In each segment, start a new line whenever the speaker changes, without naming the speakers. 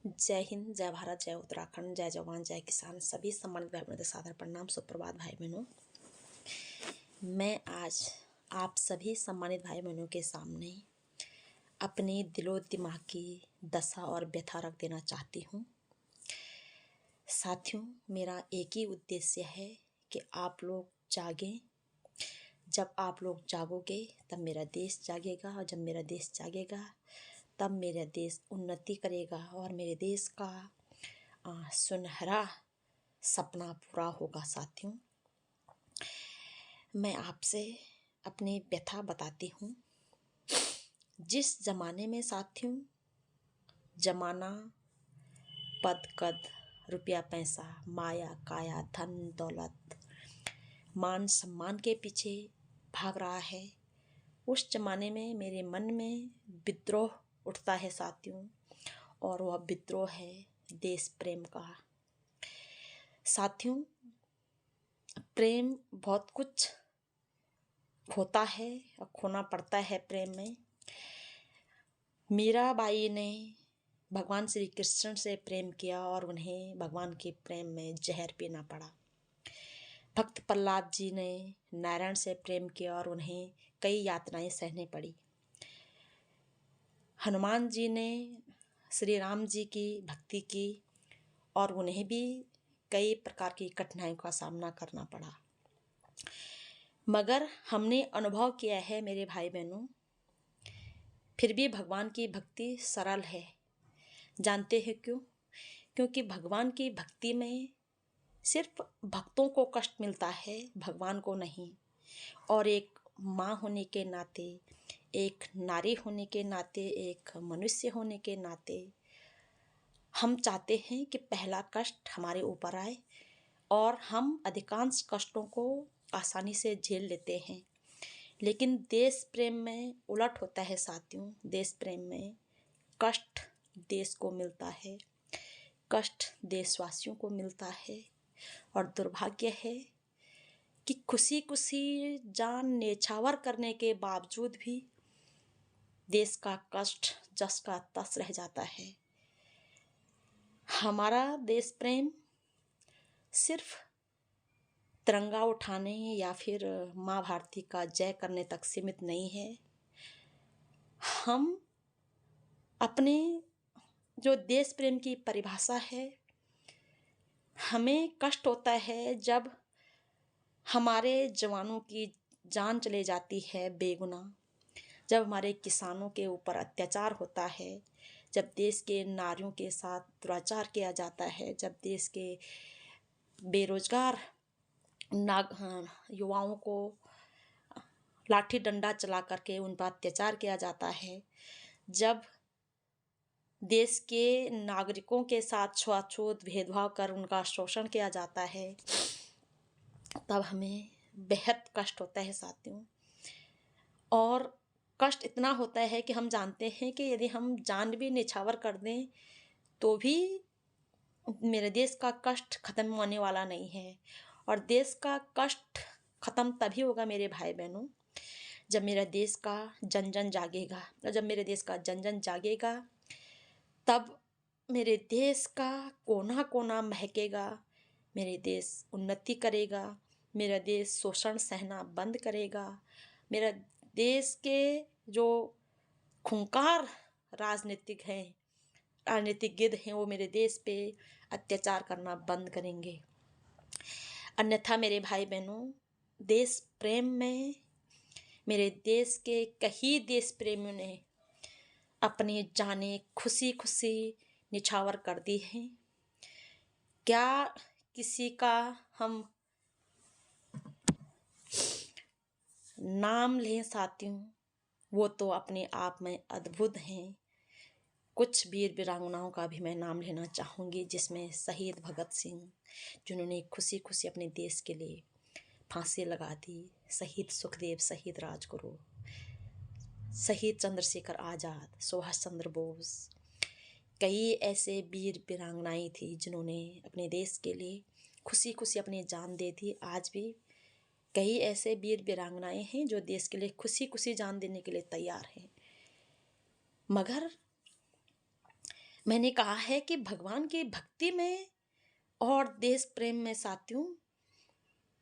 जय हिंद, जय भारत, जय उत्तराखंड, जय जवान, जय किसान। सभी सम्मानित भाई बहनों को सादर प्रणाम, सुप्रभात भाई बहनों। मैं आज आप सभी सम्मानित भाई बहनों के सामने अपने दिलो दिमाग की दशा और व्यथा रख देना चाहती हूँ। साथियों, मेरा एक ही उद्देश्य है कि आप लोग जागें। जब आप लोग जागोगे तब मेरा देश जागेगा, और जब मेरा देश जागेगा तब मेरा देश उन्नति करेगा और मेरे देश का सुनहरा सपना पूरा होगा। साथियों, मैं आपसे अपनी व्यथा बताती हूँ। जिस जमाने में साथियों जमाना पद कद रुपया पैसा माया काया धन दौलत मान सम्मान के पीछे भाग रहा है, उस जमाने में मेरे मन में विद्रोह उठता है साथियों, और वह विद्रोह है देश प्रेम का। साथियों, प्रेम बहुत कुछ खोता है और खोना पड़ता है प्रेम में। मीराबाई ने भगवान श्री कृष्ण से प्रेम किया और उन्हें भगवान के प्रेम में जहर पीना पड़ा। भक्त प्रहलाद जी ने नारायण से प्रेम किया और उन्हें कई यातनाएं सहनी पड़ी। हनुमान जी ने श्री राम जी की भक्ति की और उन्हें भी कई प्रकार की कठिनाइयों का सामना करना पड़ा। मगर हमने अनुभव किया है मेरे भाई बहनों, फिर भी भगवान की भक्ति सरल है। जानते हैं क्यों? क्योंकि भगवान की भक्ति में सिर्फ भक्तों को कष्ट मिलता है, भगवान को नहीं। और एक माँ होने के नाते, एक नारी होने के नाते, एक मनुष्य होने के नाते हम चाहते हैं कि पहला कष्ट हमारे ऊपर आए, और हम अधिकांश कष्टों को आसानी से झेल लेते हैं। लेकिन देश प्रेम में उलट होता है साथियों। देश प्रेम में कष्ट देश को मिलता है, कष्ट देशवासियों को मिलता है। और दुर्भाग्य है कि खुशी खुशी जान न्यौछावर करने के बावजूद भी देश का कष्ट जस का तस रह जाता है। हमारा देश प्रेम सिर्फ तिरंगा उठाने या फिर माँ भारती का जय करने तक सीमित नहीं है। हम अपने जो देश प्रेम की परिभाषा है, हमें कष्ट होता है जब हमारे जवानों की जान चले जाती है बेगुनाह, जब हमारे किसानों के ऊपर अत्याचार होता है, जब देश के नारियों के साथ दुराचार किया जाता है, जब देश के बेरोजगार युवाओं को लाठी डंडा चला करके उन पर अत्याचार किया जाता है, जब देश के नागरिकों के साथ छुआछूत भेदभाव कर उनका शोषण किया जाता है, तब हमें बेहद कष्ट होता है साथियों। और कष्ट इतना होता है कि हम जानते हैं कि यदि हम जान भी न्यौछावर कर दें तो भी मेरे देश का कष्ट खत्म होने वाला नहीं है। और देश का कष्ट खत्म तभी होगा मेरे भाई बहनों, जब मेरा देश का जन जन जागेगा। और जब मेरे देश का जन जन जागेगा तब मेरे देश का कोना कोना महकेगा, मेरे देश उन्नति करेगा, मेरा देश शोषण सहना बंद करेगा, मेरा देश के जो खूंखार राजनीतिज्ञ हैं वो मेरे देश पे अत्याचार करना बंद करेंगे। अन्यथा मेरे भाई बहनों, देश प्रेम में मेरे देश के कई देश प्रेमियों ने अपनी जानें खुशी खुशी निछावर कर दी हैं। क्या किसी का हम नाम लें साथियों? वो तो अपने आप में अद्भुत हैं। कुछ वीर वीरांगनाओं का भी मैं नाम लेना चाहूँगी, जिसमें शहीद भगत सिंह, जिन्होंने खुशी खुशी अपने देश के लिए फांसी लगा दी, शहीद सुखदेव, शहीद राजगुरु, शहीद चंद्रशेखर आज़ाद, सुभाष चंद्र बोस। कई ऐसे वीर वीरांगनाएं थी जिन्होंने अपने देश के लिए खुशी खुशी अपनी जान दे दी। आज भी कई ऐसे वीर वीरांगनाएं हैं जो देश के लिए खुशी खुशी जान देने के लिए तैयार हैं। मगर मैंने कहा है कि भगवान की भक्ति में और देश प्रेम में साथियों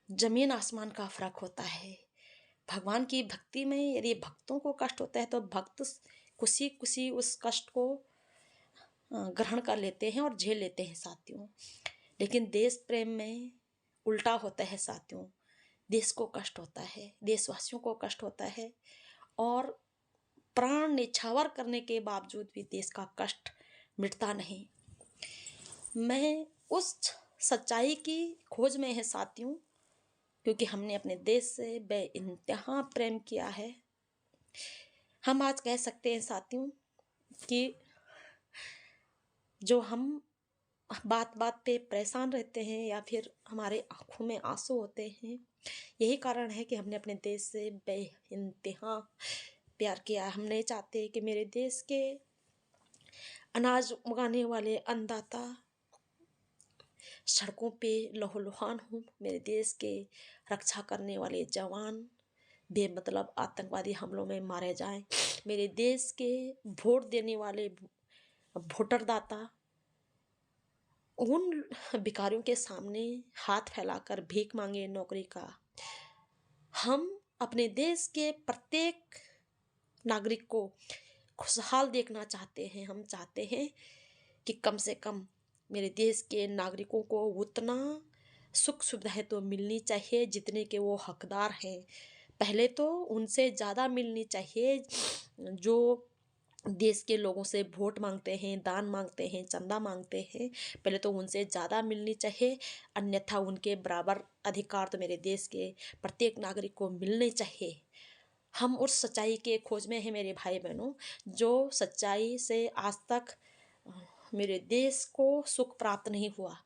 जमीन आसमान का फर्क होता है। भगवान की भक्ति में यदि भक्तों को कष्ट होता है तो भक्त खुशी खुशी उस कष्ट को ग्रहण कर लेते हैं और झेल लेते हैं साथियों। लेकिन देश प्रेम में उल्टा होता है साथियों। देश को कष्ट होता है, देशवासियों को कष्ट होता है और प्राण न्यौछावर करने के बावजूद भी देश का कष्ट मिटता नहीं। मैं उस सच्चाई की खोज में है साथियों, क्योंकि हमने अपने देश से बेइंतहा प्रेम किया है। हम आज कह सकते हैं साथियों कि जो हम बात बात पे परेशान रहते हैं या फिर हमारे आंखों में आंसू होते हैं, यही कारण है कि हमने अपने देश से बेइंतहा प्यार किया। हम नहीं चाहते कि मेरे देश के अनाज उगाने वाले अन्नदाता सड़कों पे लहूलुहान हों, मेरे देश के रक्षा करने वाले जवान बेमतलब आतंकवादी हमलों में मारे जाएं, मेरे देश के वोट देने वाले वोटर दाता उन भिखारियों के सामने हाथ फैलाकर भीख मांगे नौकरी का। हम अपने देश के प्रत्येक नागरिक को खुशहाल देखना चाहते हैं। हम चाहते हैं कि कम से कम मेरे देश के नागरिकों को उतना सुख सुविधाएं तो मिलनी चाहिए जितने के वो हकदार हैं। पहले तो उनसे ज़्यादा मिलनी चाहिए। जो देश के लोगों से वोट मांगते हैं, दान मांगते हैं, चंदा मांगते हैं, पहले तो उनसे ज़्यादा मिलनी चाहिए, अन्यथा उनके बराबर अधिकार तो मेरे देश के प्रत्येक नागरिक को मिलने चाहिए। हम उस सच्चाई के खोज में हैं मेरे भाई बहनों, जो सच्चाई से आज तक मेरे देश को सुख प्राप्त नहीं हुआ।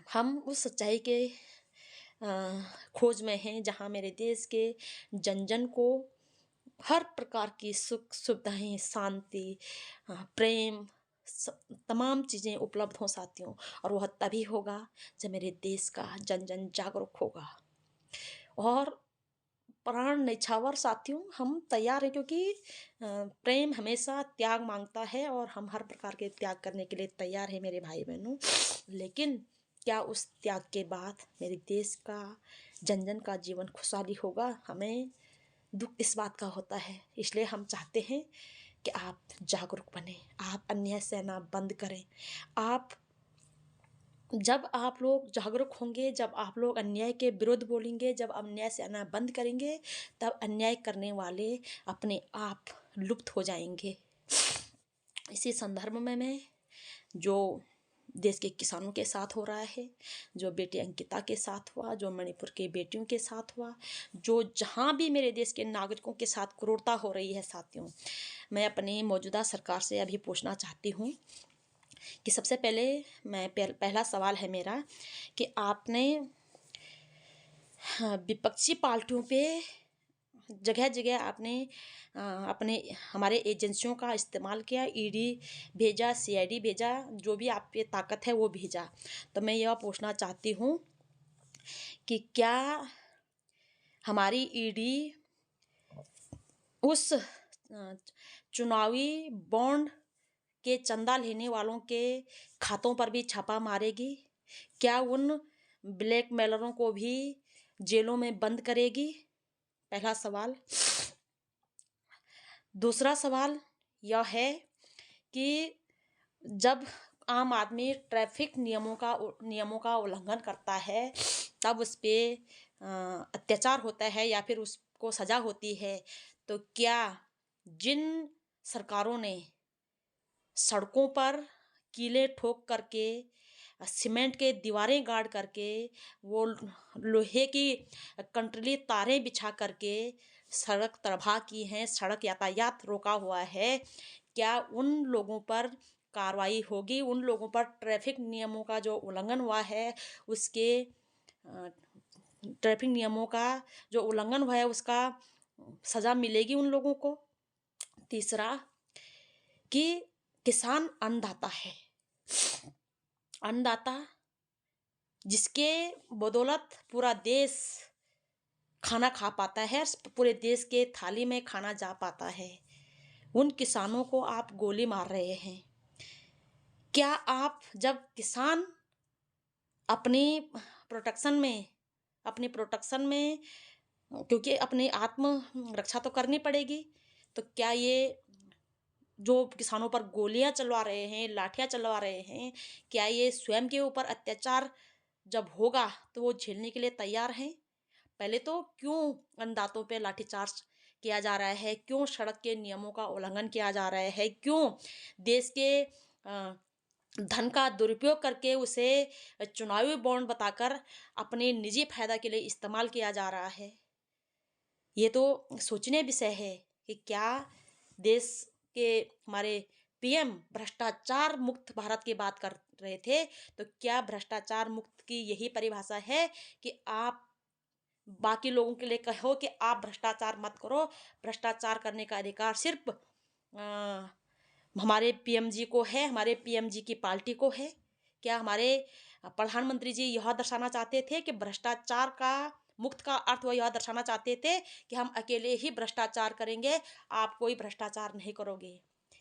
हम उस सच्चाई के खोज में हैं जहाँ मेरे देश के जन जन को हर प्रकार की सुख सुविधाएं, शांति, प्रेम, तमाम चीज़ें उपलब्ध हों साथियों। और वह तभी होगा जब मेरे देश का जन जन जागरूक होगा। और प्राण न्यौछावर साथियों हम तैयार हैं, क्योंकि प्रेम हमेशा त्याग मांगता है और हम हर प्रकार के त्याग करने के लिए तैयार हैं मेरे भाई बहनों। लेकिन क्या उस त्याग के बाद मेरे देश का जन जन का जीवन खुशहाली होगा? हमें दुख इस बात का होता है। इसलिए हम चाहते हैं कि आप जागरूक बने, आप अन्याय सहना बंद करें। जब आप लोग जागरूक होंगे, जब आप लोग अन्याय के विरुद्ध बोलेंगे, जब अन्याय से आना बंद करेंगे, तब अन्याय करने वाले अपने आप लुप्त हो जाएंगे। इसी संदर्भ में मैं जो देश के किसानों के साथ हो रहा है, जो बेटी अंकिता के साथ हुआ, जो मणिपुर के बेटियों के साथ हुआ, जो जहाँ भी मेरे देश के नागरिकों के साथ क्रूरता हो रही है साथियों, मैं अपनी मौजूदा सरकार से अभी पूछना चाहती हूँ कि सबसे पहले पहला सवाल है मेरा कि आपने विपक्षी पार्टियों पे जगह जगह आपने अपने हमारे एजेंसियों का इस्तेमाल किया, ईडी भेजा, सीआईडी भेजा, जो भी आप पे ताकत है वो भेजा। तो मैं यह पूछना चाहती हूँ कि क्या हमारी ईडी उस चुनावी बॉन्ड के चंदा लेने वालों के खातों पर भी छापा मारेगी? क्या उन ब्लैकमेलरों को भी जेलों में बंद करेगी? पहला सवाल। दूसरा सवाल यह है कि जब आम आदमी ट्रैफिक नियमों का उल्लंघन करता है, तब उस पर अत्याचार होता है या फिर उसको सजा होती है, तो क्या जिन सरकारों ने सड़कों पर कीले ठोक करके, सीमेंट के दीवारें गाड़ करके, वो लोहे की कंट्रोली तारें बिछा करके सड़क तबाह की हैं, सड़क यातायात रोका हुआ है, क्या उन लोगों पर कार्रवाई होगी? उन लोगों पर ट्रैफिक नियमों का जो उल्लंघन हुआ है उसके ट्रैफिक नियमों का जो उल्लंघन हुआ है उसका सज़ा मिलेगी उन लोगों को? तीसरा कि किसान अन्नदाता है, अन्नदाता जिसके बदौलत पूरा देश खाना खा पाता है, पूरे देश के थाली में खाना जा पाता है, उन किसानों को आप गोली मार रहे हैं। क्या आप जब किसान अपनी प्रोटेक्शन में अपनी प्रोटेक्शन में क्योंकि अपनी आत्म रक्षा तो करनी पड़ेगी, तो क्या ये जो किसानों पर गोलियाँ चलवा रहे हैं, लाठियाँ चलवा रहे हैं, क्या ये स्वयं के ऊपर अत्याचार जब होगा तो वो झेलने के लिए तैयार हैं? पहले तो क्यों अन्नदाताओं पे लाठीचार्ज किया जा रहा है? क्यों सड़क के नियमों का उल्लंघन किया जा रहा है? क्यों देश के धन का दुरुपयोग करके उसे चुनावी बॉन्ड बताकर अपने निजी फायदा के लिए इस्तेमाल किया जा रहा है? ये तो सोचनीय विषय है कि क्या देश के हमारे पीएम भ्रष्टाचार मुक्त भारत की बात कर रहे थे, तो क्या भ्रष्टाचार मुक्त की यही परिभाषा है कि आप बाकी लोगों के लिए कहो कि आप भ्रष्टाचार मत करो, भ्रष्टाचार करने का अधिकार सिर्फ हमारे पीएम जी को है, हमारे पीएम जी की पार्टी को है? क्या हमारे प्रधानमंत्री जी यह दर्शाना चाहते थे कि भ्रष्टाचार का मुक्त का अर्थ वह यह दर्शाना चाहते थे कि हम अकेले ही भ्रष्टाचार करेंगे, आप कोई भ्रष्टाचार नहीं करोगे?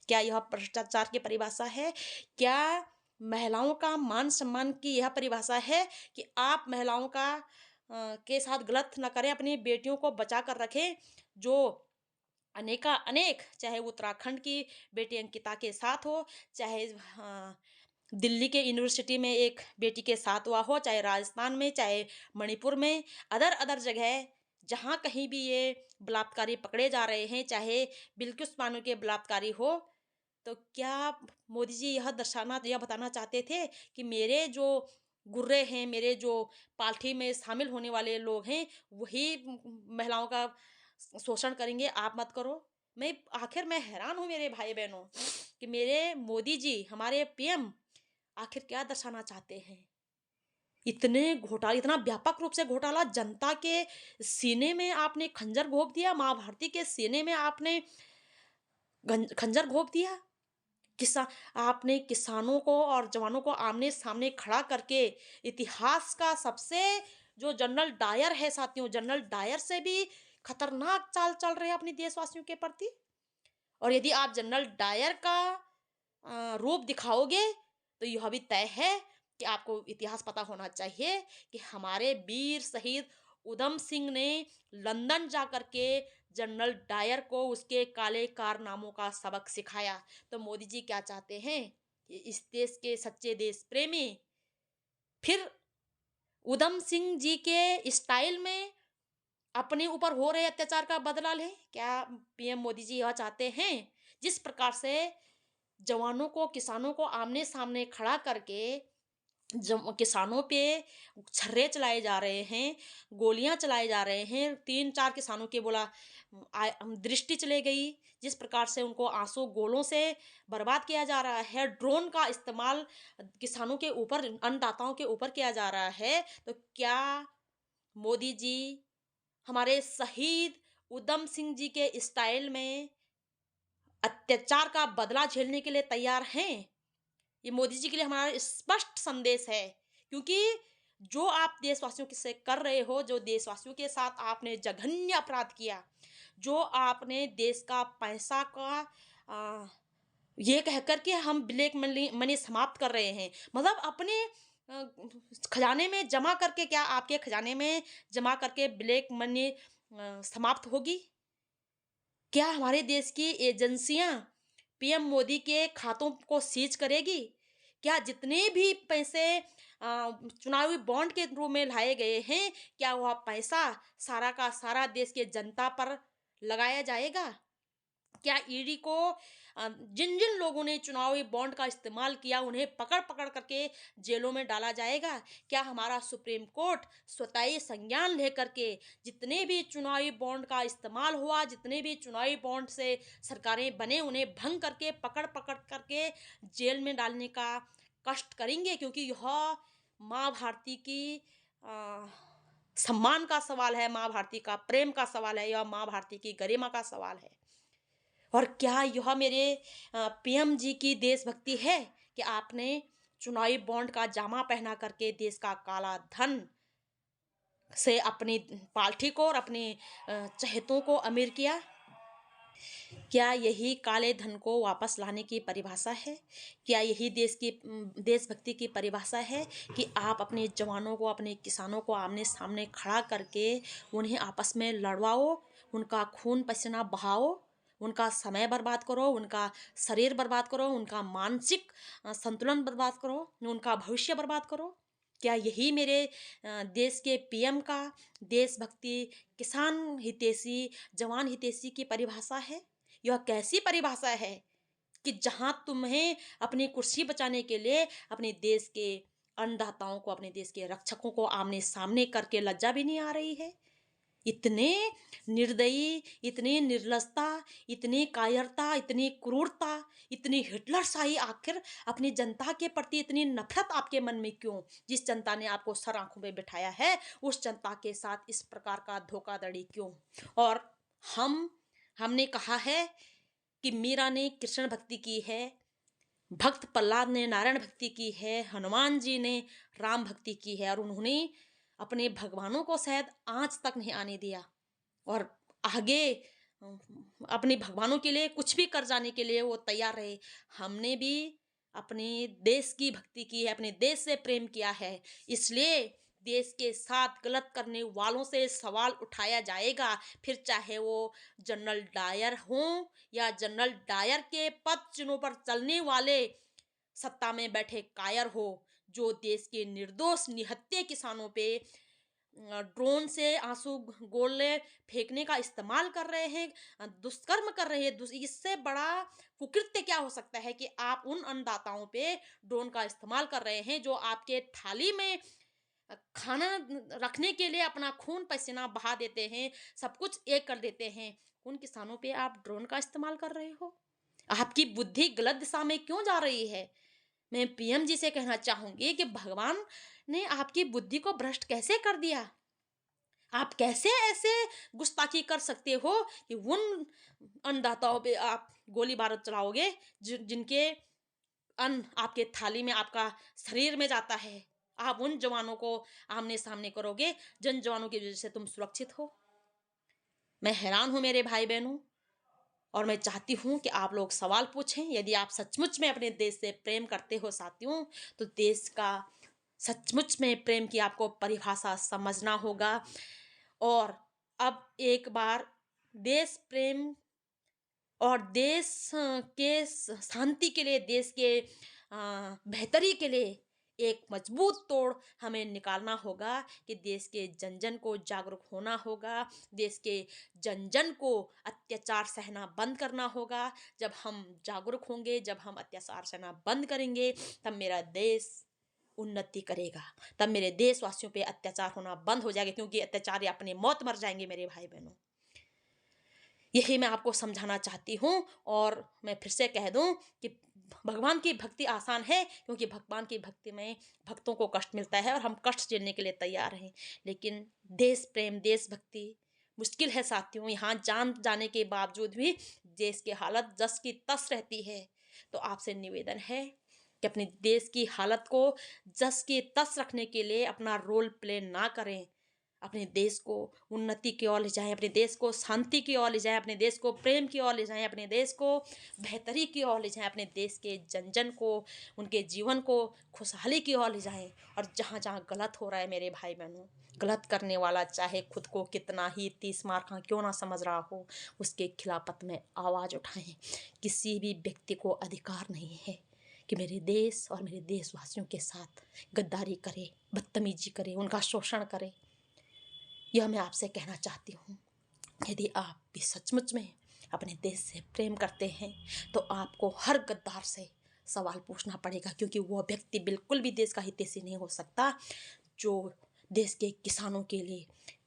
क्या यह भ्रष्टाचार की परिभाषा है? क्या महिलाओं का मान सम्मान की यह परिभाषा है कि आप महिलाओं का के साथ गलत ना करें, अपनी बेटियों को बचा कर रखें, जो अनेका अनेक, चाहे वो उत्तराखंड की बेटी अंकिता के साथ हो, चाहे दिल्ली के यूनिवर्सिटी में एक बेटी के साथ हुआ हो, चाहे राजस्थान में, चाहे मणिपुर में, अदर अदर जगह जहाँ कहीं भी ये बलात्कारी पकड़े जा रहे हैं, चाहे बिल्किस बानो के बलात्कारी हो, तो क्या मोदी जी यह बताना चाहते थे कि मेरे जो गुर्रे हैं, मेरे जो पार्टी में शामिल होने वाले लोग हैं, वही महिलाओं का शोषण करेंगे, आप मत करो? मैं हैरान हूँ मेरे भाई-बहनों कि मेरे मोदी जी, हमारे पीएम आखिर क्या दर्शाना चाहते हैं? इतना व्यापक रूप से घोटाला, जनता के सीने में आपने खंजर घोंप दिया, माँ भारती के सीने में आपने खंजर घोंप दिया। किसा आपने किसानों को और जवानों को आमने-सामने खड़ा करके इतिहास का सबसे, जो जनरल डायर है साथियों, जनरल डायर से भी खतरनाक चाल चल रहे हैं अपने देशवासियों के प्रति। और यदि आप जनरल डायर का रूप दिखाओगे, तो यह भी तय है कि आपको इतिहास पता होना चाहिए कि हमारे वीर शहीद उधम सिंह ने लंदन जाकर के जनरल डायर को उसके काले कारनामों का सबक सिखाया। तो मोदी जी क्या चाहते हैं कि इस देश के सच्चे देश प्रेमी फिर उधम सिंह जी के स्टाइल में अपने ऊपर हो रहे अत्याचार का बदला लें? क्या पीएम मोदी जी यह चाहते हैं? जिस प्रकार से जवानों को, किसानों को आमने-सामने खड़ा करके किसानों पे छर्रे चलाए जा रहे हैं, गोलियां चलाए जा रहे हैं, 3-4 किसानों के बोला दृष्टि चली गई, जिस प्रकार से उनको आंसू गोलों से बर्बाद किया जा रहा है, ड्रोन का इस्तेमाल किसानों के ऊपर, अन्नदाताओं के ऊपर किया जा रहा है, तो क्या मोदी जी हमारे शहीद उधम सिंह जी के स्टाइल में अत्याचार का बदला झेलने के लिए तैयार हैं? ये मोदी जी के लिए हमारा स्पष्ट संदेश है, क्योंकि जो आप देशवासियों के से कर रहे हो, जो देशवासियों के साथ आपने जघन्य अपराध किया, जो आपने देश का पैसा का ये कह कर के हम ब्लैक मनी मनी समाप्त कर रहे हैं, मतलब अपने खजाने में जमा करके, क्या आपके खजाने में जमा करके ब्लैक मनी समाप्त होगी? क्या हमारे देश की एजेंसियां पीएम मोदी के खातों को सीज करेगी? क्या जितने भी पैसे चुनावी बॉन्ड के रूप में लाए गए हैं, क्या वह पैसा सारा का सारा देश के जनता पर लगाया जाएगा? क्या ईडी को जिन जिन लोगों ने चुनावी बॉन्ड का इस्तेमाल किया, उन्हें पकड़ पकड़ करके जेलों में डाला जाएगा? क्या हमारा सुप्रीम कोर्ट स्वतः संज्ञान लेकर के जितने भी चुनावी बॉन्ड का इस्तेमाल हुआ, जितने भी चुनावी बॉन्ड से सरकारें बने, उन्हें भंग करके पकड़ पकड़ करके जेल में डालने का कष्ट करेंगे? क्योंकि यह माँ भारती की अ, सम्मान का सवाल है, माँ भारती का प्रेम का सवाल है, यह माँ भारती की गरिमा का सवाल है। और क्या यह मेरे पीएम जी की देशभक्ति है कि आपने चुनावी बॉन्ड का जामा पहना करके देश का काला धन से अपनी पार्टी को और अपने चहेतों को अमीर किया? क्या यही काले धन को वापस लाने की परिभाषा है? क्या यही देशभक्ति की परिभाषा है कि आप अपने जवानों को, अपने किसानों को आमने-सामने खड़ा करके उन्हें आपस में लड़वाओ, उनका खून पसीना बहाओ, उनका समय बर्बाद करो, उनका शरीर बर्बाद करो, उनका मानसिक संतुलन बर्बाद करो, उनका भविष्य बर्बाद करो? क्या यही मेरे देश के पीएम का देशभक्ति, किसान हितैषी, जवान हितैषी की परिभाषा है? यह कैसी परिभाषा है कि जहां तुम्हें अपनी कुर्सी बचाने के लिए अपने देश के अन्नदाताओं को, अपने देश के रक्षकों को आमने सामने करके लज्जा भी नहीं आ रही है? इतने निर्दयी, इतनी निर्लजता, इतनी कायरता, इतनी क्रूरता, इतनी हिटलरशाही, आखिर अपनी जनता के प्रति इतनी नफरत आपके मन में क्यों? जिस जनता ने आपको सर आंखों में बिठाया है, उस जनता के साथ इस प्रकार का धोखाधड़ी क्यों? और हम हमने कहा है कि मीरा ने कृष्ण भक्ति की है, भक्त प्रहलाद ने नारायण भक्ति की है, हनुमान जी ने राम भक्ति की है, और उन्होंने अपने भगवानों को शायद आँच तक नहीं आने दिया, और आगे अपने भगवानों के लिए कुछ भी कर जाने के लिए वो तैयार रहे। हमने भी अपने देश की भक्ति की है, अपने देश से प्रेम किया है, इसलिए देश के साथ गलत करने वालों से सवाल उठाया जाएगा, फिर चाहे वो जनरल डायर हों या जनरल डायर के पद चिन्हों पर चलने वाले सत्ता में बैठे कायर हो, जो देश के निर्दोष निहत्थे किसानों पे ड्रोन से आंसू गोले फेंकने का इस्तेमाल कर रहे हैं, दुष्कर्म कर रहे हैं। इससे बड़ा कुकृत्य क्या हो सकता है कि आप उन अन्नदाताओं पे ड्रोन का इस्तेमाल कर रहे हैं जो आपके थाली में खाना रखने के लिए अपना खून पसीना बहा देते हैं, सब कुछ एक कर देते हैं। उन किसानों पे आप ड्रोन का इस्तेमाल कर रहे हो? आपकी बुद्धि गलत दिशा में क्यों जा रही है? मैं पीएम जी से कहना चाहूंगी कि भगवान ने आपकी बुद्धि को भ्रष्ट कैसे कर दिया? आप कैसे ऐसे गुस्ताखी कर सकते हो कि उन अन्नदाताओं पे आप गोली बारूद चलाओगे जिनके अन्न आपके थाली में, आपका शरीर में जाता है? आप उन जवानों को आमने सामने करोगे जिन जवानों की वजह से तुम सुरक्षित हो? मैं हैरान हूं मेरे भाई बहनों, और मैं चाहती हूँ कि आप लोग सवाल पूछें। यदि आप सचमुच में अपने देश से प्रेम करते हो साथियों, तो देश का सचमुच में प्रेम की आपको परिभाषा समझना होगा। और अब एक बार देश प्रेम और देश के शांति के लिए, देश के बेहतरी के लिए एक मजबूत तोड़ हमें निकालना होगा कि देश के जन जन को जागरूक होना होगा, देश के जन जन को अत्याचार सहना बंद करना होगा। जब हम जागरूक होंगे, जब हम अत्याचार सहना बंद करेंगे, तब मेरा देश उन्नति करेगा, तब मेरे देशवासियों पे अत्याचार होना बंद हो जाएगा, क्योंकि अत्याचारी अपने मौत मर जाएंगे मेरे भाई बहनों। यही मैं आपको समझाना चाहती हूँ। और मैं फिर से कह दूँ कि भगवान की भक्ति आसान है, क्योंकि भगवान की भक्ति में भक्तों को कष्ट मिलता है और हम कष्ट झेलने के लिए तैयार हैं। लेकिन देश प्रेम, देशभक्ति मुश्किल है साथियों। यहाँ जान जाने के बावजूद भी देश की हालत जस की तस रहती है। तो आपसे निवेदन है कि अपने देश की हालत को जस की तस रखने के लिए अपना रोल प्ले ना करें। अपने देश को उन्नति की ओर ले जाएं, अपने देश को शांति की ओर ले जाएं, अपने देश को प्रेम की ओर ले जाएं, अपने देश को बेहतरी की ओर ले जाएं, अपने देश के जन जन को, उनके जीवन को खुशहाली की ओर ले जाएं। और जहाँ जहाँ गलत हो रहा है मेरे भाई बहनों, गलत करने वाला चाहे खुद को कितना ही 30 मार का क्यों ना समझ रहा हो, उसके खिलाफत में आवाज़ उठाएं। किसी भी व्यक्ति को अधिकार नहीं है कि मेरे देश और मेरे देशवासियों के साथ गद्दारी करे, बदतमीजी करे, उनका शोषण करे। यह मैं आपसे कहना चाहती हूँ। यदि आप भी सचमुच में अपने देश से प्रेम करते हैं, तो आपको हर गद्दार से सवाल पूछना पड़ेगा, क्योंकि वह व्यक्ति बिल्कुल भी देश का हितैषी नहीं हो सकता जो देश के किसानों के लिए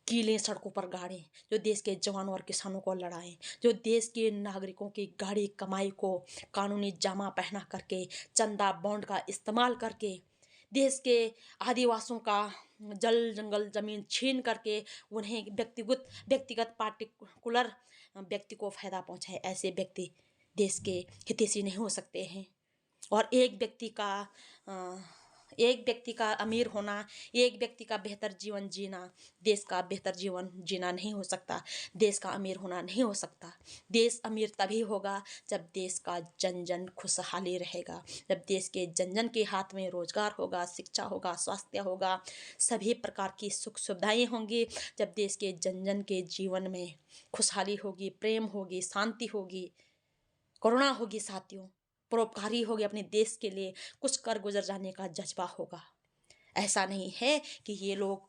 कीलें सड़कों पर गाड़ें, जो देश के जवानों और किसानों को लड़ाएं, जो देश के नागरिकों की गाड़ी कमाई को कानूनी जामा पहना करके, चंदा बॉन्ड का इस्तेमाल करके, देश के आदिवासियों का जल जंगल जमीन छीन करके उन्हें व्यक्तिगत पार्टिकुलर व्यक्ति को फायदा पहुंचाए, ऐसे व्यक्ति देश के हितैषी नहीं हो सकते हैं। और एक व्यक्ति का एक व्यक्ति का अमीर होना, एक व्यक्ति का बेहतर जीवन जीना देश का बेहतर जीवन जीना नहीं हो सकता। देश का अमीर होना नहीं हो सकता। देश अमीर तभी होगा जब देश का जन जन खुशहाली रहेगा, जब देश के जन जन के हाथ में रोजगार होगा, शिक्षा होगा, स्वास्थ्य होगा, सभी प्रकार की सुख सुविधाएं होंगी। जब देश के जन जन के जीवन में खुशहाली होगी, प्रेम होगी, शांति होगी, करुणा होगी साथियों, परोपकारी होगी, अपने देश के लिए कुछ कर गुजर जाने का जज्बा होगा। ऐसा नहीं है कि ये लोग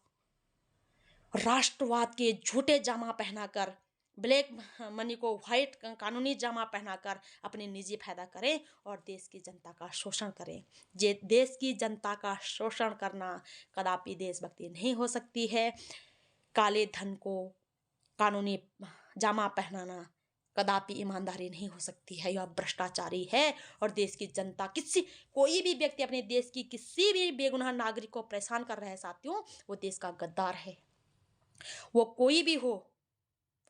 राष्ट्रवाद के झूठे जामा पहनाकर, ब्लैक मनी को व्हाइट कानूनी जामा पहनाकर अपने निजी फायदा करें और देश की जनता का शोषण करें। जे देश की जनता का शोषण करना कदापि देशभक्ति नहीं हो सकती है। काले धन को कानूनी जामा पहनाना कदापि ईमानदारी नहीं हो सकती है, यह भ्रष्टाचारी है। और देश की जनता कोई भी व्यक्ति अपने देश की किसी भी बेगुनाह नागरिक को परेशान कर रहा है साथियों, वो देश का गद्दार है, वो कोई भी हो।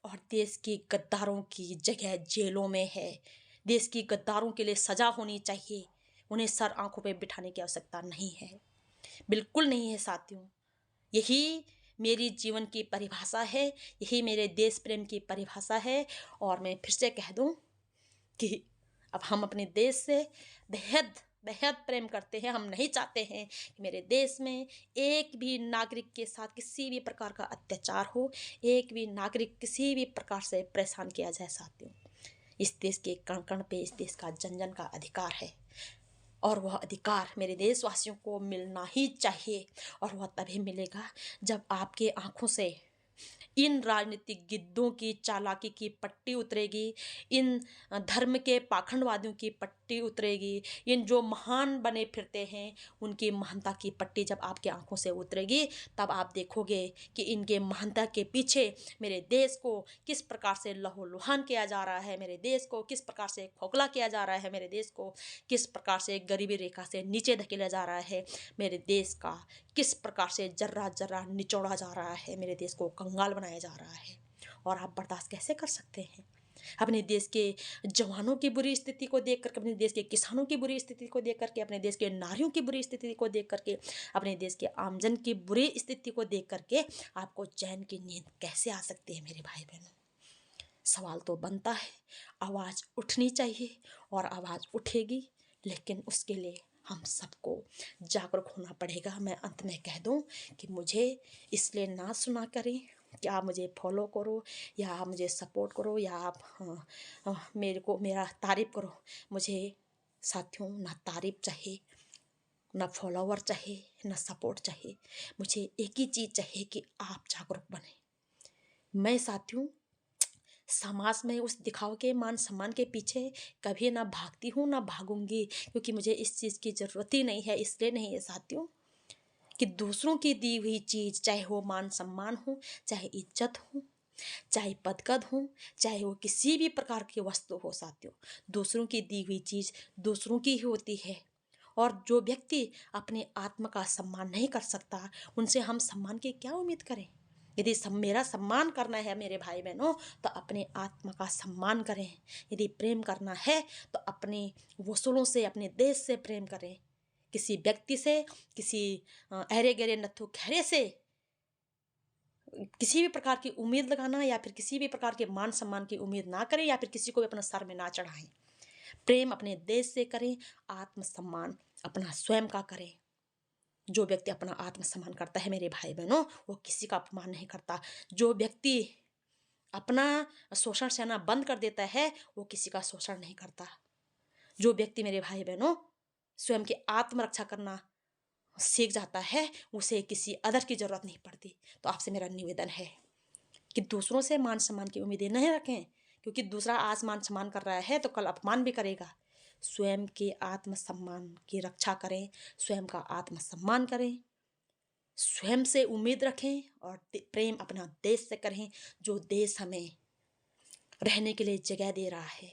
और देश की गद्दारों की जगह जेलों में है। देश की गद्दारों के लिए सजा होनी चाहिए, उन्हें सर आंखों पे बिठाने की आवश्यकता नहीं है, बिल्कुल नहीं है साथियों। यही मेरी जीवन की परिभाषा है, यही मेरे देश प्रेम की परिभाषा है। और मैं फिर से कह दूं कि अब हम अपने देश से बेहद बेहद प्रेम करते हैं। हम नहीं चाहते हैं कि मेरे देश में एक भी नागरिक के साथ किसी भी प्रकार का अत्याचार हो, एक भी नागरिक किसी भी प्रकार से परेशान किया जाए साथियों। इस देश के कण कण पे इस देश का जन जन का अधिकार है, और वह अधिकार मेरे देशवासियों को मिलना ही चाहिए। और वह तभी मिलेगा जब आपके आंखों से इन राजनीतिक गिद्धों की चालाकी की पट्टी उतरेगी, इन धर्म के पाखंडवादियों की पट्टी उतरेगी, इन जो महान बने फिरते हैं उनकी महानता की पट्टी जब आपके आंखों से उतरेगी, तब आप देखोगे कि इनके महानता के पीछे मेरे देश को किस प्रकार से लहूलुहान किया जा रहा है, मेरे देश को किस प्रकार से खोखला किया जा रहा है, मेरे देश को किस प्रकार से गरीबी रेखा से नीचे धकेला जा रहा है, मेरे देश का किस प्रकार से जर्रा जर्रा निचोड़ा जा रहा है, मेरे देश को कंगाल बनाया जा रहा है। और आप बर्दाश्त कैसे कर सकते हैं? अपने देश के जवानों की बुरी स्थिति को देख करके, अपने देश के किसानों की बुरी स्थिति को देख करके, अपने देश के नारियों की बुरी स्थिति को देख करके, अपने देश के आमजन की बुरी स्थिति को देख करके आपको चैन की नींद कैसे आ सकती है मेरे भाई बहनों? सवाल तो बनता है, आवाज़ उठनी चाहिए और आवाज़ उठेगी, लेकिन उसके लिए हम सबको जागरूक होना पड़ेगा। मैं अंत में कह दूं कि मुझे इसलिए ना सुना करें कि आप मुझे फॉलो करो या आप मुझे सपोर्ट करो या आप मेरा तारीफ़ करो। मुझे साथियों ना तारीफ़ चाहिए, ना फॉलोवर चाहिए, ना सपोर्ट चाहिए। मुझे एक ही चीज़ चाहिए कि आप जागरूक बने। मैं साथियों समाज में उस दिखाव के मान सम्मान के पीछे कभी ना भागती हूँ ना भागूंगी, क्योंकि मुझे इस चीज़ की ज़रूरत ही नहीं है। इसलिए नहीं है साथियों कि दूसरों की दी हुई चीज़, चाहे वो मान सम्मान हो, चाहे इज्जत हो, चाहे पदकद हो, चाहे वो किसी भी प्रकार की वस्तु हो साथियों, दूसरों की दी हुई चीज़ दूसरों की ही होती है। और जो व्यक्ति अपने आत्मा का सम्मान नहीं कर सकता, उनसे हम सम्मान की क्या उम्मीद करें? यदि मेरा सम्मान करना है मेरे भाई बहनों, तो अपने आत्मा का सम्मान करें। यदि प्रेम करना है तो अपने वसूलों से, अपने देश से प्रेम करें। किसी व्यक्ति से, किसी अरे गहरे नत्थु खैरे से किसी भी प्रकार की उम्मीद लगाना या फिर किसी भी प्रकार के मान सम्मान की उम्मीद ना करें, या फिर किसी को भी अपना सर में ना चढ़ाएं। प्रेम अपने देश से करें, आत्मसम्मान अपना स्वयं का करें। जो व्यक्ति अपना आत्मसम्मान करता है मेरे भाई बहनों, वो किसी का अपमान नहीं करता। जो व्यक्ति अपना शोषण सहना बंद कर देता है, वो किसी का शोषण नहीं करता। जो व्यक्ति मेरे भाई बहनों स्वयं की आत्मरक्षा करना सीख जाता है, उसे किसी अदर की जरूरत नहीं पड़ती। तो आपसे मेरा निवेदन है कि दूसरों से मान सम्मान की उम्मीदें नहीं रखें, क्योंकि दूसरा आज मान सम्मान कर रहा है तो कल अपमान भी करेगा। स्वयं के आत्मसम्मान की रक्षा करें, स्वयं का आत्मसम्मान करें, स्वयं से उम्मीद रखें और प्रेम अपना देश से करें, जो देश हमें रहने के लिए जगह दे रहा है।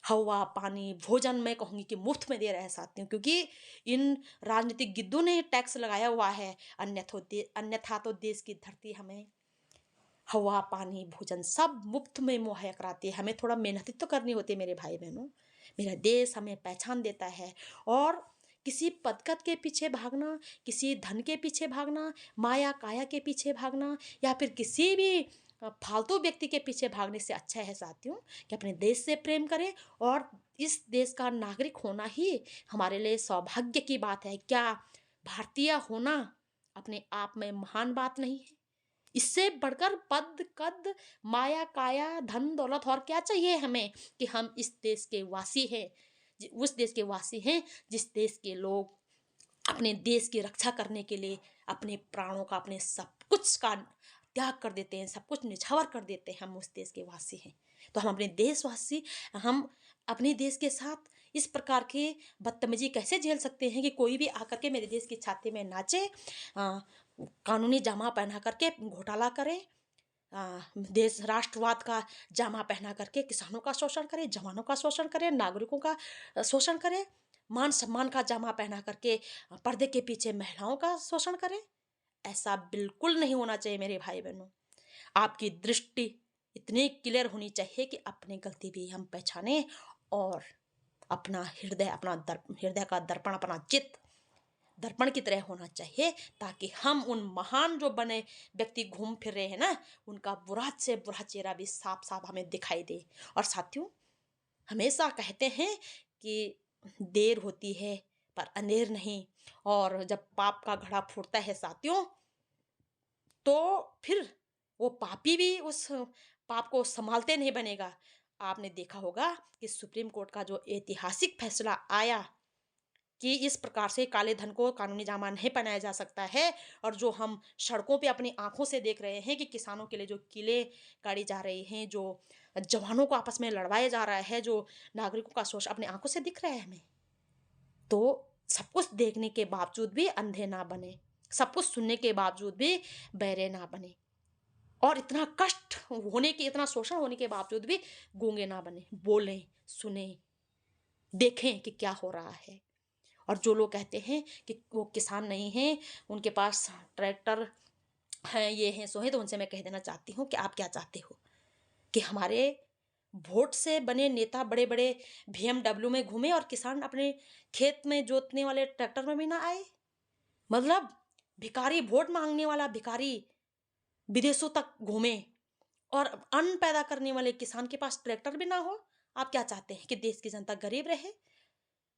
हवा, पानी, भोजन मैं कहूँगी कि मुफ्त में दे रहा है साथियों, क्योंकि इन राजनीतिक गिद्धों ने टैक्स लगाया हुआ है। अन्यथा तो देश की धरती हमें हवा, पानी, भोजन सब मुफ्त में मुहैया कराती है। हमें थोड़ा मेहनत तो करनी होती है मेरे भाई बहनों। मेरा देश हमें पहचान देता है। और किसी पदकत के पीछे भागना, किसी धन के पीछे भागना, माया काया के पीछे भागना, या फिर किसी भी फालतू व्यक्ति के पीछे भागने से अच्छा है साथियों कि अपने देश से प्रेम करें। और इस देश का नागरिक होना ही हमारे लिए सौभाग्य की बात है। क्या भारतीय होना अपने आप में महान बात नहीं है? इससे बढ़कर पद कद माया काया धन दौलत और क्या चाहिए हमें कि हम इस देश के वासी हैं, उस देश के वासी हैं जिस देश के लोग अपने देश की रक्षा करने के लिए अपने प्राणों का, अपने सब कुछ का त्याग कर देते हैं, सब कुछ निछावर कर देते हैं। हम उस देश के वासी हैं, तो हम अपने देशवासी, हम अपने देश के साथ इस प्रकार की बदतमीजी कैसे झेल सकते हैं कि कोई भी आकर के मेरे देश की छाती में नाचे, कानूनी जामा पहना करके घोटाला करे, देश राष्ट्रवाद का जामा पहना करके किसानों का शोषण करे, जवानों का शोषण करे, नागरिकों का शोषण करे, मान सम्मान का जामा पहना करके पर्दे के पीछे महिलाओं का शोषण करे। ऐसा बिल्कुल नहीं होना चाहिए मेरे भाई बहनों। आपकी दृष्टि इतनी क्लियर होनी चाहिए कि अपनी गलती भी हम पहचाने और अपना हृदय, हृदय का दर्पण, अपना चित्त दर्पण की तरह होना चाहिए, ताकि हम उन महान जो बने व्यक्ति घूम फिर रहे हैं ना, उनका बुरा से बुरा चेहरा भी साफ साफ हमें दिखाई दे। और साथियों, हमेशा कहते हैं कि देर होती है पर अंधेर नहीं, और जब पाप का घड़ा फूटता है साथियों, तो फिर वो पापी भी उस पाप को संभालते नहीं बनेगा। आपने देखा होगा कि सुप्रीम कोर्ट का जो ऐतिहासिक फैसला आया कि इस प्रकार से काले धन को कानूनी जामा नहीं पहनाया जा सकता है, और जो हम सड़कों पे अपनी आंखों से देख रहे हैं कि किसानों के लिए जो किले गाड़ी जा रही हैं, जो जवानों को आपस में लड़वाया जा रहा है, जो नागरिकों का शोषण अपनी आंखों से दिख रहा है हमें, तो सब कुछ देखने के बावजूद भी अंधे ना बने, सब कुछ सुनने के बावजूद भी बहरे ना बने, और इतना कष्ट होने के, इतना शोषण होने के बावजूद भी गूंगे ना बने। बोलें, सुने, देखें कि क्या हो रहा है। और जो लोग कहते हैं कि वो किसान नहीं हैं, उनके पास ट्रैक्टर हैं, ये हैं, सो हैं, तो उनसे मैं कह देना चाहती हूँ कि आप क्या चाहते हो कि हमारे वोट से बने नेता बड़े बड़े BMW में घूमे और किसान अपने खेत में जोतने वाले ट्रैक्टर में भी ना आए? मतलब भिखारी, वोट मांगने वाला भिखारी विदेशों तक घूमे और अन्न पैदा करने वाले किसान के पास ट्रैक्टर भी ना हो? आप क्या चाहते हैं कि देश की जनता गरीब रहे,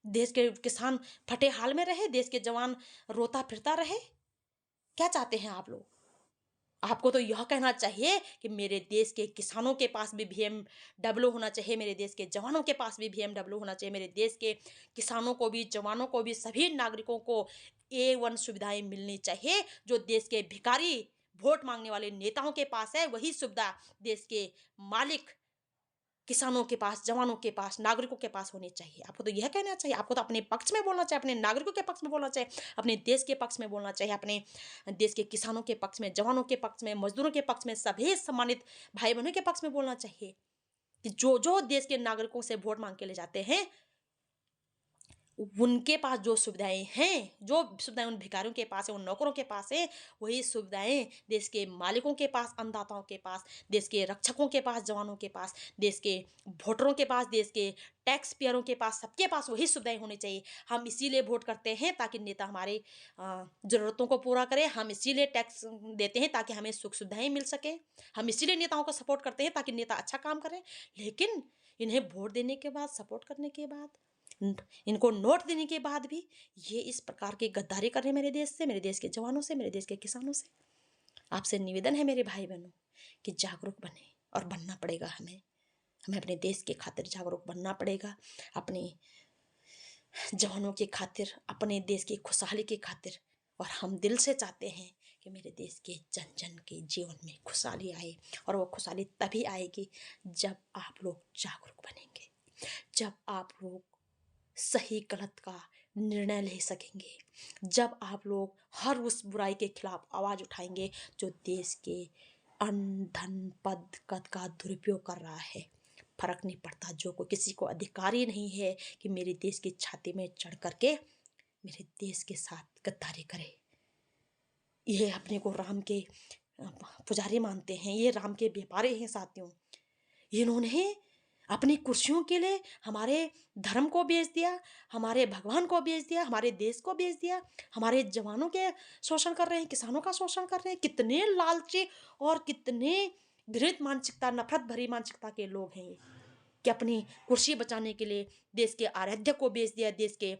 देश के किसान फटे हाल में रहे, देश के जवान रोता फिरता रहे? क्या चाहते हैं आप लोग? आपको तो यह कहना चाहिए कि मेरे देश के किसानों के पास भी BMW होना चाहिए, मेरे देश के जवानों के पास भी BMW होना चाहिए, मेरे देश के किसानों को भी, जवानों को भी, सभी नागरिकों को A1 सुविधाएं मिलनी चाहिए। जो देश के भिखारी वोट मांगने वाले नेताओं के पास है, वही सुविधा देश के मालिक किसानों के पास, जवानों के पास, नागरिकों के पास होनी चाहिए। आपको तो यह कहना चाहिए, आपको तो अपने पक्ष में बोलना चाहिए, अपने नागरिकों के पक्ष में बोलना चाहिए, अपने देश के पक्ष में बोलना चाहिए, अपने देश के किसानों के पक्ष में, जवानों के पक्ष में, मजदूरों के पक्ष में, सभी सम्मानित भाई बहनों के पक्ष में बोलना चाहिए कि जो जो देश के नागरिकों से वोट मांग के ले जाते हैं, उनके पास जो सुविधाएं हैं, जो सुविधाएं उन भिखारियों के पास है, उन नौकरों के पास है, वही सुविधाएं देश के मालिकों के पास, अन्नदाताओं के पास, देश के रक्षकों के पास, जवानों के पास, देश के वोटरों के पास, देश के टैक्स पेयरों के पास, सबके पास वही सुविधाएं होनी चाहिए। हम इसीलिए वोट करते हैं ताकि नेता हमारे ज़रूरतों को पूरा करे। हम इसीलिए टैक्स देते हैं ताकि हमें सुख सुविधाएं मिल सके। हम इसीलिए नेताओं को सपोर्ट करते हैं ताकि नेता अच्छा काम करें। लेकिन इन्हें वोट देने के बाद, सपोर्ट करने के बाद, इनको नोट देने के बाद भी ये इस प्रकार की गद्दारी कर रहे हैं मेरे देश से, मेरे देश के जवानों से, मेरे देश के किसानों से। आपसे निवेदन है मेरे भाई बहनों कि जागरूक बने, और बनना पड़ेगा हमें। हमें अपने देश के खातिर जागरूक बनना पड़ेगा, अपने जवानों के खातिर, अपने देश की खुशहाली के खातिर। और हम दिल से चाहते हैं कि मेरे देश के जन जन के जीवन में खुशहाली आए, और वो खुशहाली तभी आएगी जब आप लोग जागरूक बनेंगे, जब आप लोग सही गलत का निर्णय ले सकेंगे, जब आप लोग हर उस बुराई के खिलाफ आवाज़ उठाएंगे जो देश के अन्न धन पद कद का दुरुपयोग कर रहा है। फर्क नहीं पड़ता, जो को किसी को अधिकार ही नहीं है कि मेरे देश की छाती में चढ़ करके मेरे देश के साथ गद्दारी करे। ये अपने को राम के पुजारी मानते हैं, ये राम के व्यापारी हैं साथियों। इन्होंने अपनी कुर्सियों के लिए हमारे धर्म को बेच दिया, हमारे भगवान को बेच दिया, हमारे देश को बेच दिया, हमारे जवानों के शोषण कर रहे हैं, किसानों का शोषण कर रहे हैं। कितने लालची और कितने घृणित मानसिकता, नफरत भरी मानसिकता के लोग हैं ये, कि अपनी कुर्सी बचाने के लिए देश के आराध्य को बेच दिया, देश के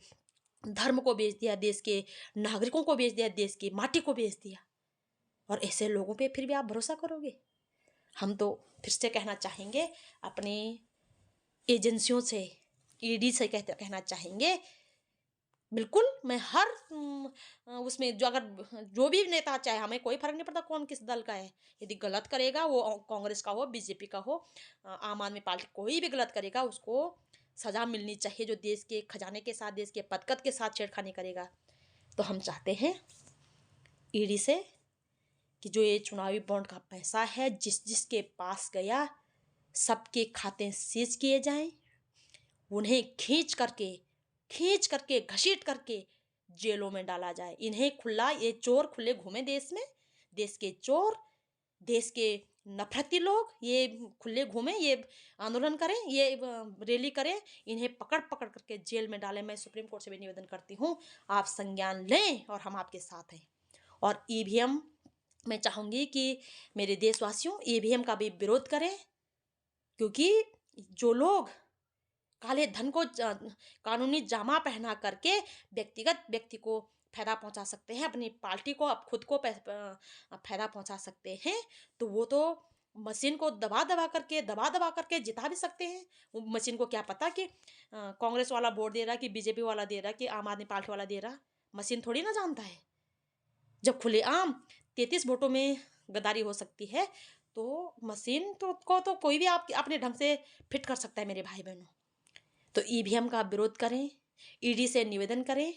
धर्म को बेच दिया, देश के नागरिकों को बेच दिया, देश की माटी को बेच दिया। और ऐसे लोगों पे फिर भी आप भरोसा करोगे? हम तो फिर से कहना चाहेंगे अपनी एजेंसियों से, ईडी से कहना चाहेंगे, बिल्कुल मैं हर उसमें जो अगर जो भी नेता, चाहे हमें कोई फर्क नहीं पड़ता कौन किस दल का है, यदि गलत करेगा, वो कांग्रेस का हो, बीजेपी का हो, आम आदमी पार्टी, कोई भी गलत करेगा उसको सजा मिलनी चाहिए, जो देश के खजाने के साथ, देश के पदकत के साथ छेड़खानी करेगा। तो हम चाहते हैं ईडी से कि जो ये चुनावी बॉन्ड का पैसा है, जिस जिसके पास गया, सबके खाते सीज किए जाएं, उन्हें खींच करके घसीट करके जेलों में डाला जाए। इन्हें खुला, ये चोर खुले घूमे देश में, देश के चोर, देश के नफरती लोग ये खुले घूमे, ये आंदोलन करें, ये रैली करें, इन्हें पकड़ पकड़ करके जेल में डालें। मैं सुप्रीम कोर्ट से भी निवेदन करती हूँ, आप संज्ञान लें और हम आपके साथ हैं। और ईवीएम, मैं चाहूँगी कि मेरे देशवासियों ईवीएम का भी विरोध करें, क्योंकि जो लोग काले धन को कानूनी जामा पहना करके व्यक्तिगत व्यक्ति को फायदा पहुंचा सकते हैं, अपनी पार्टी को, अब खुद को फायदा पहुंचा सकते हैं, तो वो तो मशीन को दबा दबा करके जिता भी सकते हैं। वो मशीन को क्या पता कि कांग्रेस वाला वोट दे रहा, कि बीजेपी वाला दे रहा, कि आम आदमी पार्टी वाला दे रहा। मशीन थोड़ी ना जानता है। जब खुलेआम 33 वोटों में गद्दारी हो सकती है, तो मशीन को तो कोई भी आप अपने ढंग से फिट कर सकता है मेरे भाई बहनों। तो ईवीएम का विरोध करें, ईडी से निवेदन करें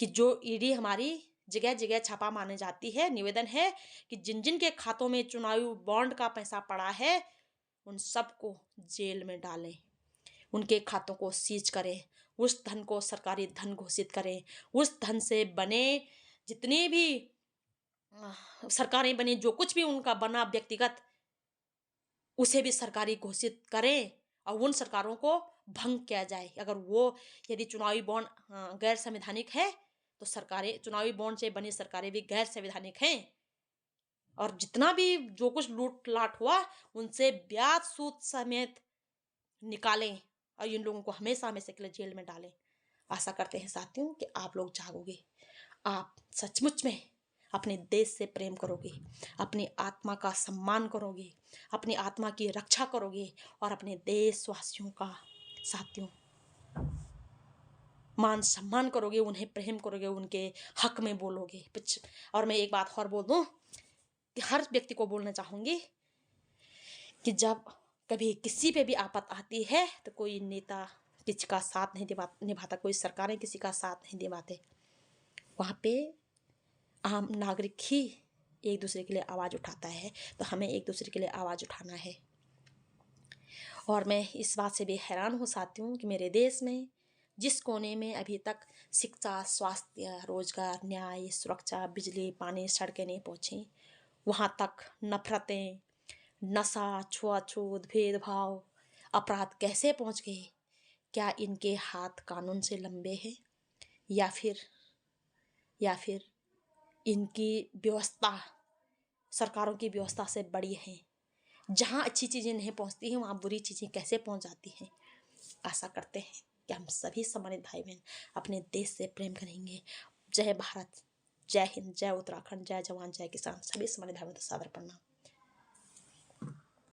कि जो ईडी हमारी जगह जगह छापा मारने जाती है, निवेदन है कि जिन जिन के खातों में चुनावी बॉन्ड का पैसा पड़ा है, उन सबको जेल में डालें, उनके खातों को सीज करें, उस धन को सरकारी धन घोषित करें, उस धन से बने जितनी भी सरकारें बनी, जो कुछ भी उनका बना व्यक्तिगत, उसे भी सरकारी घोषित करें और उन सरकारों को भंग किया जाए। अगर वो, यदि चुनावी बॉन्ड गैर संवैधानिक है, तो सरकारें, चुनावी बॉन्ड से बनी सरकारें भी गैर संवैधानिक हैं। और जितना भी जो कुछ लूट लाट हुआ, उनसे ब्याज सूद समेत निकालें और इन लोगों को हमेशा हमेशा के लिए जेल में डालें। आशा करते हैं साथियों कि आप लोग जागोगे, आप सचमुच में अपने देश से प्रेम करोगे, अपनी आत्मा का सम्मान करोगे, अपनी आत्मा की रक्षा करोगे और अपने देशवासियों का साथियों मान सम्मान करोगे, उन्हें प्रेम करोगे, उनके हक में बोलोगे। और मैं एक बात और बोल दूं कि हर व्यक्ति को बोलना चाहूँगी कि जब कभी किसी पे भी आफत आती है, तो कोई नेता किसी का साथ नहीं निभाता, कोई सरकारें किसी का साथ नहीं निभाते, वहाँ पे आम नागरिक ही एक दूसरे के लिए आवाज़ उठाता है। तो हमें एक दूसरे के लिए आवाज़ उठाना है। और मैं इस बात से भी हैरान हूँ साथियों कि मेरे देश में जिस कोने में अभी तक शिक्षा, स्वास्थ्य, रोजगार, न्याय, सुरक्षा, बिजली, पानी, सड़कें नहीं पहुँची, वहाँ तक नफरतें, नशा, छुआछूत, भेदभाव, अपराध कैसे पहुँच गए? क्या इनके हाथ कानून से लंबे हैं, या फिर इनकी व्यवस्था सरकारों की व्यवस्था से बड़ी है? जहाँ अच्छी चीज़ें नहीं पहुँचती हैं, वहाँ बुरी चीज़ें कैसे पहुँच जाती हैं? आशा करते हैं कि हम सभी सम्मानित भाई बहन अपने देश से प्रेम करेंगे। जय भारत, जय हिंद, जय उत्तराखंड, जय जवान, जय किसान। सभी सम्मानित भाई बहनों को सादर प्रणाम।